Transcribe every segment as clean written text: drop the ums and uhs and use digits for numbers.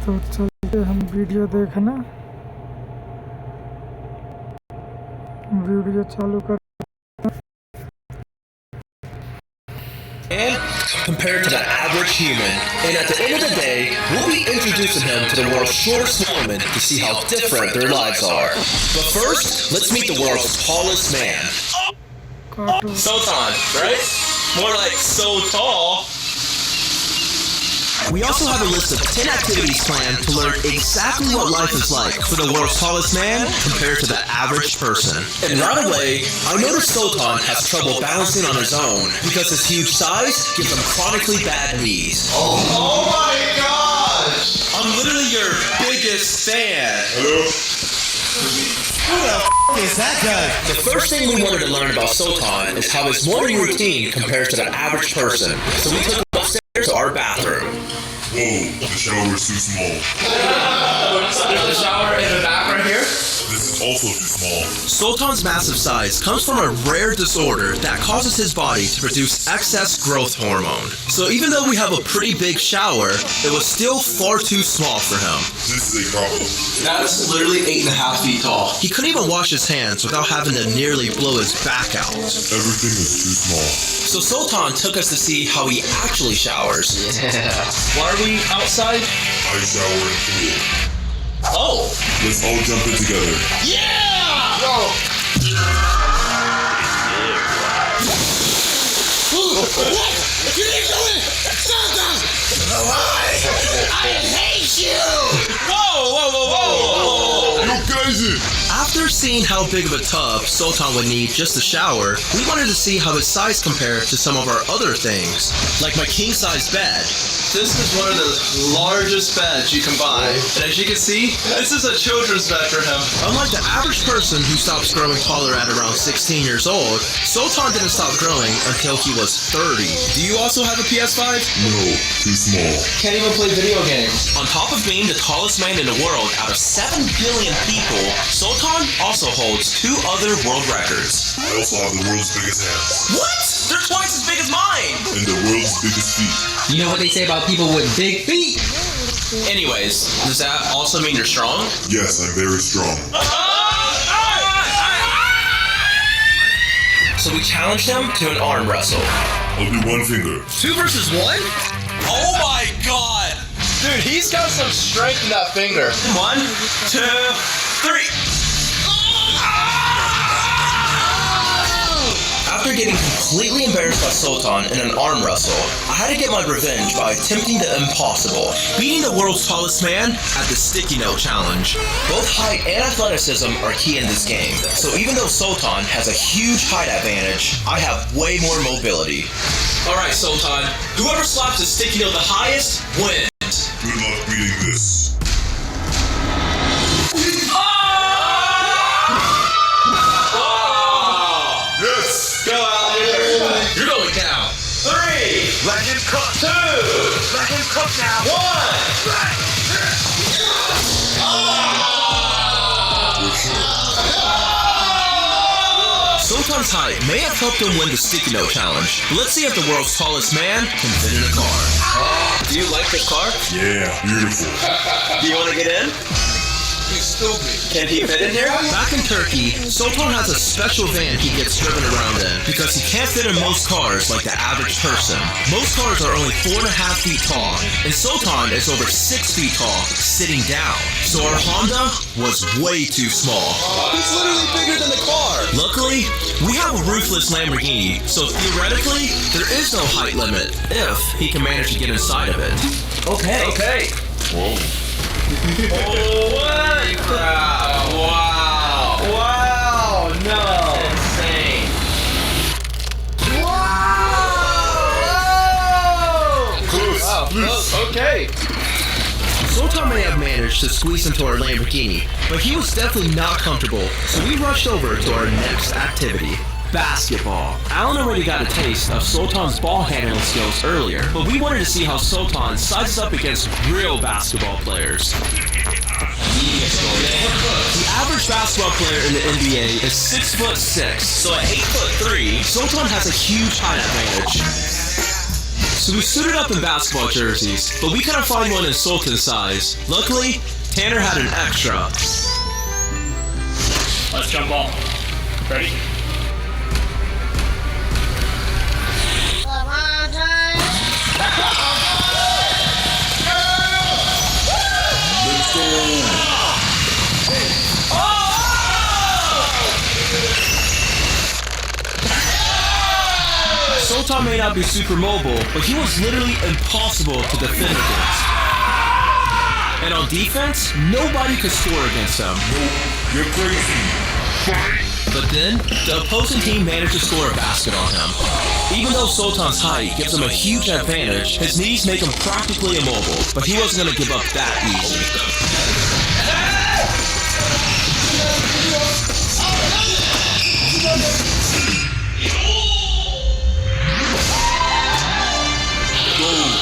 तो चलते हम वीडियो देखना। वीडियो चालू कर। And compared to the average human. And at the end of the day, we'll be introducing him to the world's shortest woman to see how different their lives are. But first, let's meet the world's tallest man. Sultan, right? More like so tall. We also have a list of 10 activities planned to learn exactly what life is like for the world's tallest man compared to the average person. And right away, I noticed Sultan has trouble balancing on his own because his huge size gives him chronically bad knees. Oh my gosh! I'm literally your biggest fan. Hello? Who the f*** is that guy? The first thing we wanted to learn about Sultan is how his morning routine compares to the average person. So we took him upstairs to our bathroom. Whoa, the shower is too small. There's a shower in the back right here. This is also too small. Sultan's massive size comes from a rare disorder that causes his body to produce excess growth hormone. So even though we have a pretty big shower, it was still far too small for him. This is a problem. That's literally 8.5 feet tall. He couldn't even wash his hands without having to nearly blow his back out. Everything is too small. So Sultan took us to see how he actually showers. Yeah. Why are we outside? I shower in pool. Oh! Let's all jump in together. Yeah! Go! What? You didn't do it! Sultan! I hate you! Whoa! You crazy! After seeing how big of a tub Sultan would need just to shower, we wanted to see how his size compared to some of our other things, like my king-size bed. This is one of the largest beds you can buy. And as you can see, this is a children's bed for him. Unlike the average person who stops growing taller at around 16 years old, Sultan didn't stop growing until he was 30. Do you also have a PS5? No, too small. Can't even play video games. On top of being the tallest man in the world out of 7 billion people, Sultan also holds 2 other world records. I also have the world's biggest hands. What? They're twice as big as mine! And the world's biggest feet. You know what they say about people with big feet? Anyways, does that also mean you're strong? Yes, I'm very strong. So we challenged him to an arm wrestle. I'll do one finger. 2 versus 1? Oh my god! Dude, he's got some strength in that finger. 1, 2, 3. After getting completely embarrassed by Sultan in an arm wrestle, I had to get my revenge by attempting the impossible, beating the world's tallest man at the Sticky Note Challenge. Both height and athleticism are key in this game, so even though Sultan has a huge height advantage, I have way more mobility. Alright Sultan, whoever slaps the Sticky Note the highest wins. Good luck beating this. You're going down. 3. Let him cook. 2. Let him cook now. 1. Sultan's height may have helped him win the Sticky Note Challenge, but let's see if the world's tallest man can fit in a car. Do you like this car? Yeah, beautiful. Do you want to get in? He's stupid. Can he fit in here? Back in Turkey, Sultan has a special van he gets driven around in because he can't fit in most cars like the average person. Most cars are only 4.5 feet tall, and Sultan is over 6 feet tall, sitting down. So our Honda was way too small. He's literally bigger than the car. Luckily, we have a roofless Lamborghini, so theoretically, there is no height limit if he can manage to get inside of it. Okay. Whoa. Oh, what? Wow, no. Insane. Close. Okay. Sultan may have managed to squeeze into our Lamborghini, but he was definitely not comfortable, so we rushed over to our next activity. Basketball. Alan already got a taste of Sultan's ball handling skills earlier, but we wanted to see how Sultan sizes up against real basketball players. The average basketball player in the NBA is 6'6", so at 8'3", Sultan has a huge height advantage. So we suited up in basketball jerseys, but we couldn't find one in Sultan's size. Luckily, Tanner had an extra. Let's jump ball. Ready? Let's go. Sultan may not be super mobile, but he was literally impossible to defend against. And on defense, nobody could score against him. You're crazy. But then, the opposing team managed to score a basket on him. Even though Sultan's height gives him a huge advantage, his knees make him practically immobile, but he wasn't going to give up that easy.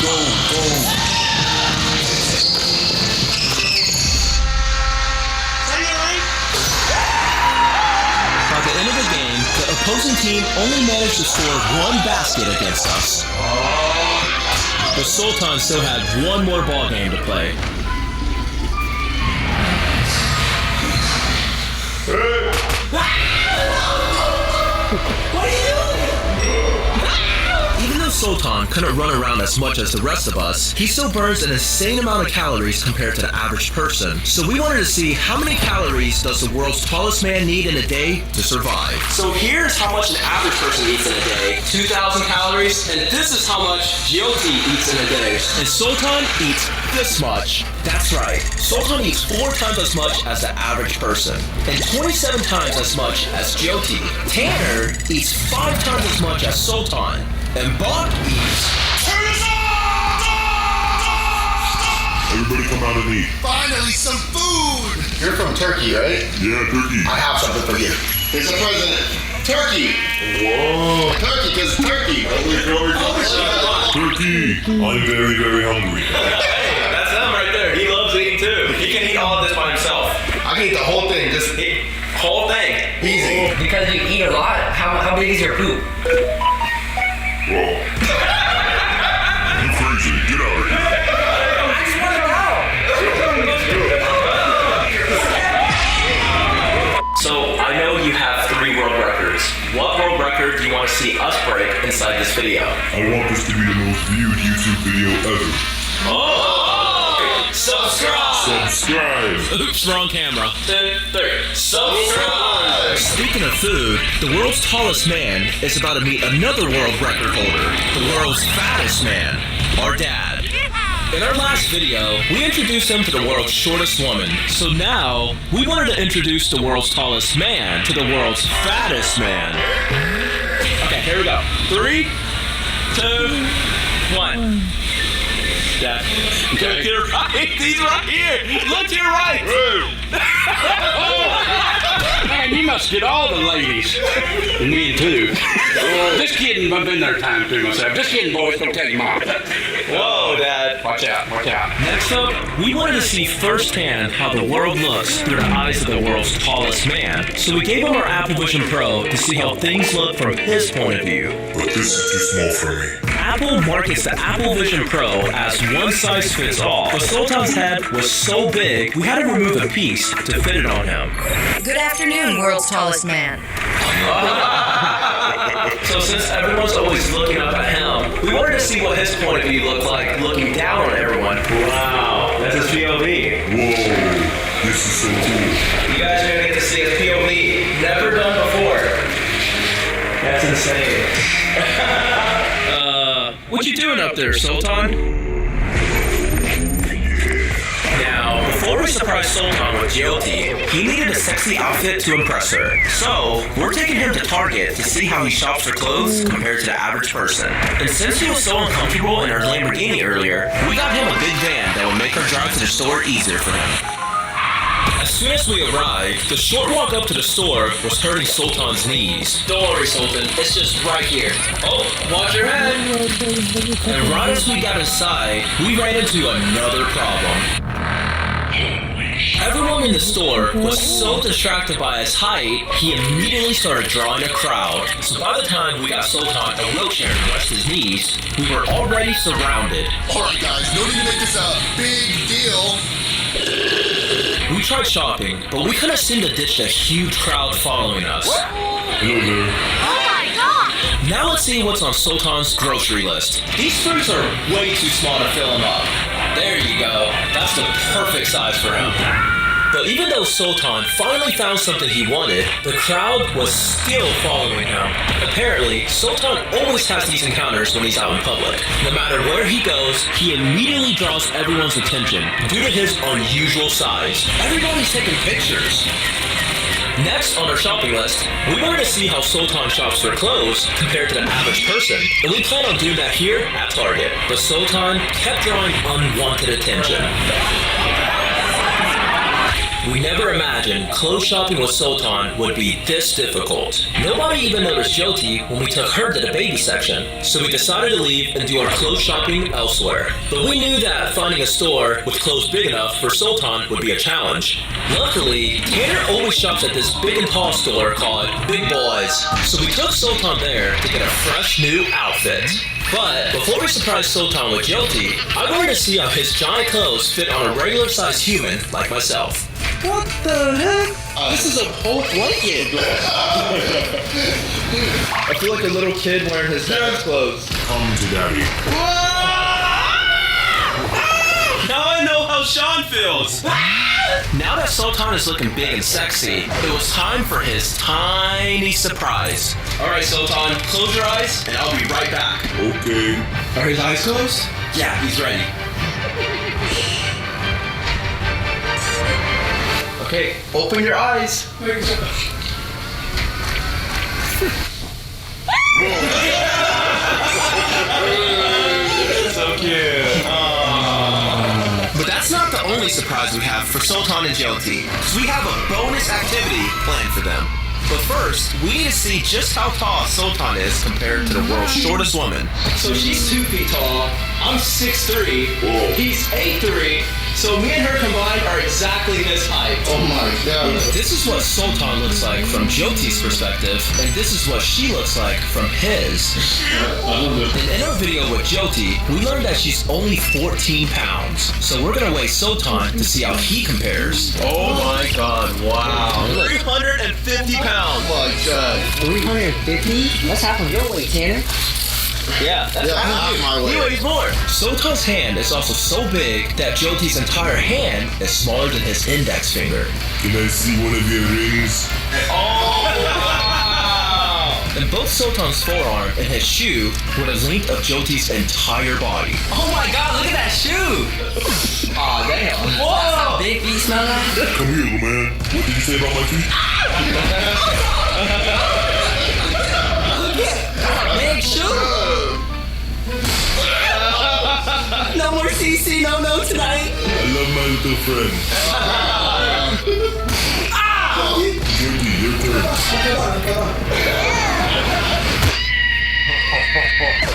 Go. By the end of the game, the opposing team only managed to score one basket against us. But Sultan still had one more ball game to play. What are you doing? Even though Sultan couldn't run around as much as the rest of us, he still burns an insane amount of calories compared to the average person. So we wanted to see how many calories does the world's tallest man need in a day to survive. So here's how much an average person eats in a day. 2,000 calories, and this is how much GOT eats in a day. And Sultan eats this much. That's right. Sultan eats 4 times as much as the average person, and 27 times as much as GOT. Tanner eats 5 times as much as Sultan. And Bob eats. Everybody come out and eat. Finally, some food! You're from Turkey, right? Yeah, Turkey. I have something for you. Here's the president. Turkey! Whoa. Turkey, because turkey! Turkey, I'm very, very hungry. Hey, that's him right there. He loves eating too. He can eat all of this by himself. I can eat the whole thing, just Whole thing. easy. Because you eat a lot, how big is your poop? Whoa. You crazy, get out of here. I just want to know. So I know you have 3 world records. What world record do you want to see us break inside this video? I want this to be the most viewed YouTube video ever. Oh! Subscribe! Subscribe! Oops, wrong camera. 2, 3. Subscribe! Speaking of food, the world's tallest man is about to meet another world record holder, the world's fattest man, our dad. In our last video, we introduced him to the world's shortest woman. So now, we wanted to introduce the world's tallest man to the world's fattest man. Okay, here we go. 3, 2, 1. Dad. Look to your right. He's right here. Look to your right. Man, you must get all the ladies. And me too. Just kidding, I've been there a time too myself. Just kidding, boys, don't tell your mom. Whoa, Dad. Watch out. Next up, we wanted to see firsthand how the world looks through the eyes of the world's tallest man. So we gave him our Apple Vision Pro to see how things look from his point of view. But this is too small for me. Apple markets the Apple Vision Pro as one size fits all. But Sultan's head was so big, we had to remove a piece to fit it on him. Good afternoon, world's tallest man. So since everyone's always looking up at him, we wanted to see what his point of view looked like looking down on everyone. Wow, that's his POV. Whoa, this is so cool. You guys are gonna get to see his POV. Never done before. That's insane. What you doing up there, Sultan? Now, before we surprise Sultan with Jyoti, he needed a sexy outfit to impress her. So, we're taking him to Target to see how he shops for clothes compared to the average person. And since he was so uncomfortable in our Lamborghini earlier, we got him a big van that will make our drive to the store easier for him. As soon as we arrived, the short walk up to the store was hurting Sultan's knees. Don't worry, Sultan, it's just right here. Oh, watch your head! And right as we got inside, we ran into another problem. Holy Everyone in the store was so distracted by his height, he immediately started drawing a crowd. So by the time we got Sultan a wheelchair to rest his knees, we were already surrounded. Alright guys, no need to make this a big deal. We tried shopping, but we couldn't seem to ditch the huge crowd following us. Hello there. Now let's see what's on Sultan's grocery list. These fruits are way too small to fill him up. There you go. That's the perfect size for him. But even though Sultan finally found something he wanted, the crowd was still following him. Apparently, Sultan always has these encounters when he's out in public. No matter where he goes, he immediately draws everyone's attention due to his unusual size. Everybody's taking pictures. Next on our shopping list, we wanted to see how Sultan shops for clothes compared to the average person, and we plan on doing that here at Target. But Sultan kept drawing unwanted attention. We never imagined clothes shopping with Sultan would be this difficult. Nobody even noticed Jyoti when we took her to the baby section, so we decided to leave and do our clothes shopping elsewhere. But we knew that finding a store with clothes big enough for Sultan would be a challenge. Luckily, Tanner always shops at this big and tall store called Big Boys, so we took Sultan there to get a fresh new outfit. But before we surprised Sultan with Jyoti, I wanted to see how his giant clothes fit on a regular-sized human like myself. What the heck? This is a whole blanket. I feel like a little kid wearing his dad's clothes. Come to daddy. Now I know how Sean feels. Now that Sultan is looking big and sexy, it was time for his tiny surprise. Alright, Sultan, close your eyes and I'll be right back. Okay. Are his eyes closed? Yeah, he's ready. Okay, open your eyes. So cute. But that's not the only surprise we have for Sultan and Jyoti, because we have a bonus activity planned for them. But first, we need to see just how tall Sultan is compared to the world's shortest woman. So she's 2 feet tall, I'm 6'3", he's 8'3", so me and her combined are exactly this height. Oh my god. This is what Sultan looks like from Jyoti's perspective, and this is what she looks like from his. And in our video with Jyoti, we learned that she's only 14 pounds. So we're gonna weigh Sultan to see how he compares. Oh my god, wow. 350 pounds. Oh my god. 350? What's half of your weight, Tanner? Yeah, that's half my weight. He weighs more. Sultan's hand is also so big that Jyoti's entire hand is smaller than his index finger. Can I see one of your rings? Oh, wow! And both Sultan's forearm and his shoe were the length of Jyoti's entire body. Oh my god, look at that shoe! Aw, damn. That's how big feet smell like? Come here, little man. What did you say about my feet? Big shoe! No more CC, no tonight. I love my little friend. Jyoti, your turn.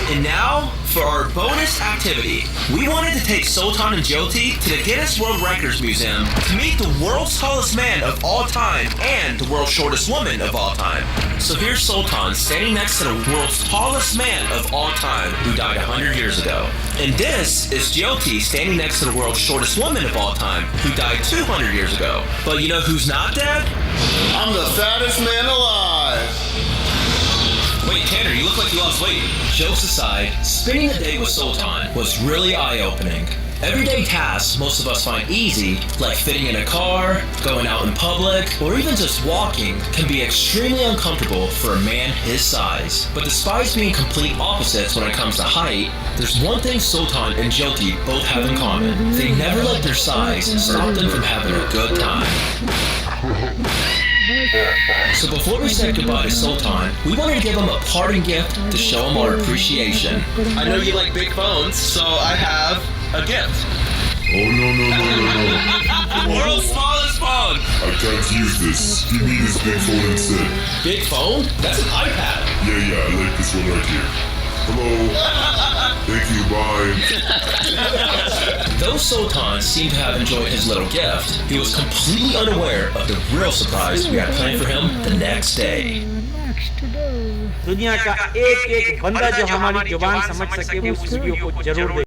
And now, for our bonus activity. We wanted to take Sultan and Jyoti to the Guinness World Records Museum to meet the world's tallest man of all time and the world's shortest woman of all time. So here's Sultan standing next to the world's tallest man of all time who died 100 years ago. And this is Jyoti standing next to the world's shortest woman of all time who died 200 years ago. But you know who's not dead? I'm the fattest man alive. Wait, Tanner, you look like you lost weight. Jokes aside, spending the day with Sultan was really eye-opening. Everyday tasks most of us find easy, like fitting in a car, going out in public, or even just walking, can be extremely uncomfortable for a man his size. But despite being complete opposites when it comes to height, there's one thing Sultan and Jyoti both have in common. They never let their size stop them from having a good time. So before we said goodbye to Sultan, we wanted to give him a parting gift to show him our appreciation. I know you like big phones, so I have a gift. Oh, no. World's smallest phone! I can't use this. Give me this big phone instead. Big phone? That's an iPad. Yeah, I like this one right here. Hello. Thank you, bye. Though Although Sultan seemed to have enjoyed his little gift, he was completely unaware of the real surprise we had planned for him the next day. Next day. दुनिया का एक एक बंदा जो हमारी जुबान समझ सके वो इस वीडियो को जरूर देखे।